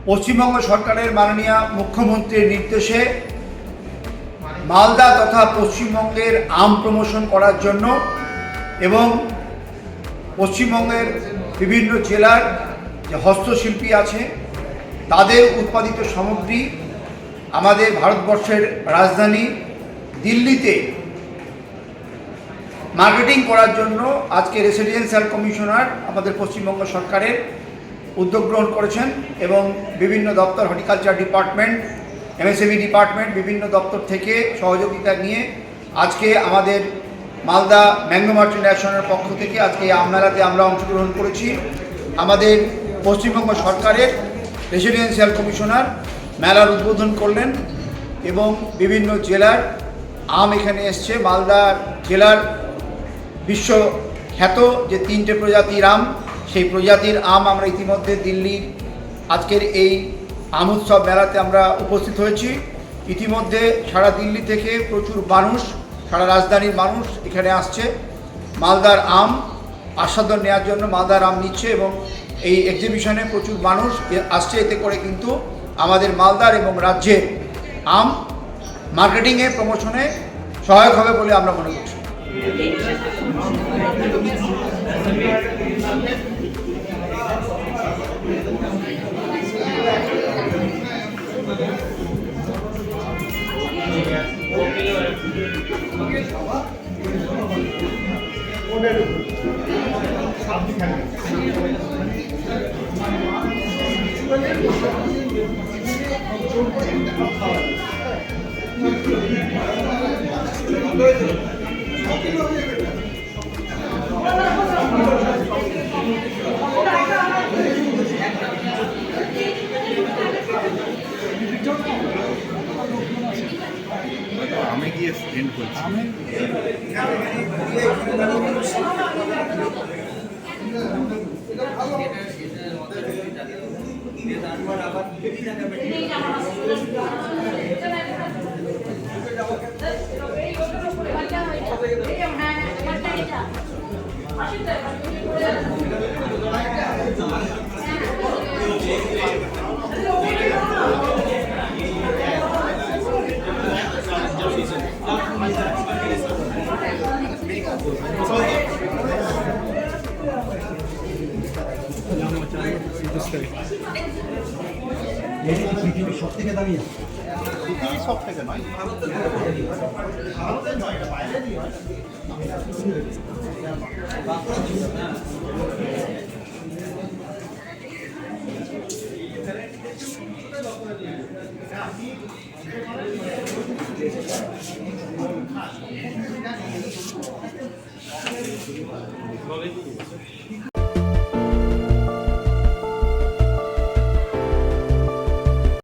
পশ্চিমবঙ্গ সরকারের মাননীয় মুখ্যমন্ত্রীর নির্দেশে মালদা তথা পশ্চিমবঙ্গের আম প্রমোশন করার জন্য এবং পশ্চিমবঙ্গের বিভিন্ন জেলার যে হস্তশিল্পী আছে তাদের উৎপাদিত সামগ্রী আমাদের ভারতবর্ষের রাজধানী দিল্লিতে মার্কেটিং করার জন্য আজকে রেসিডেন্সিয়াল কমিশনার আমাদের পশ্চিমবঙ্গ সরকারের উদ্যোগ গ্রহণ করেছেন এবং বিভিন্ন দপ্তর, হর্টিকালচার ডিপার্টমেন্ট, এমএসএমই ডিপার্টমেন্ট, বিভিন্ন দপ্তর থেকে সহযোগিতা নিয়ে আজকে আমাদের মালদা ম্যাঙ্গো মার্চেন্ট অ্যাসোসিয়েশনের পক্ষ থেকে আজকে এই আমমেলাতে আমরা অংশগ্রহণ করেছি। আমাদের পশ্চিমবঙ্গ সরকারের রেসিডেন্সিয়াল কমিশনার মেলার উদ্বোধন করলেন এবং বিভিন্ন জেলার আম এখানে এসছে। মালদা জেলার বিশ্বখ্যাত যে 3টে প্রজাতির আম, সেই প্রজাতির আম আমরা ইতিমধ্যে দিল্লির আজকের এই আম উৎসব মেলাতে আমরা উপস্থিত হয়েছি। ইতিমধ্যে সারা দিল্লি থেকে প্রচুর মানুষ, সারা রাজধানীর মানুষ এখানে আসছে মালদার আম আস্বাদন নেওয়ার জন্য, মালদার আম নিচ্ছে এবং এই এক্সিবিশনে প্রচুর মানুষ আসছে। এতে করে কিন্তু আমাদের মালদার এবং রাজ্যের আম মার্কেটিংয়ে, প্রমোশনে সহায়ক হবে বলে আমরা মনে করছি। আমি গিয়ে স্ট্যান্ড করছি। পৃথিবীর সব থেকে দামি, পৃথিবীর সব থেকে নয়, ভারতের নয়, এটা বাইরে দিয়ে হয়।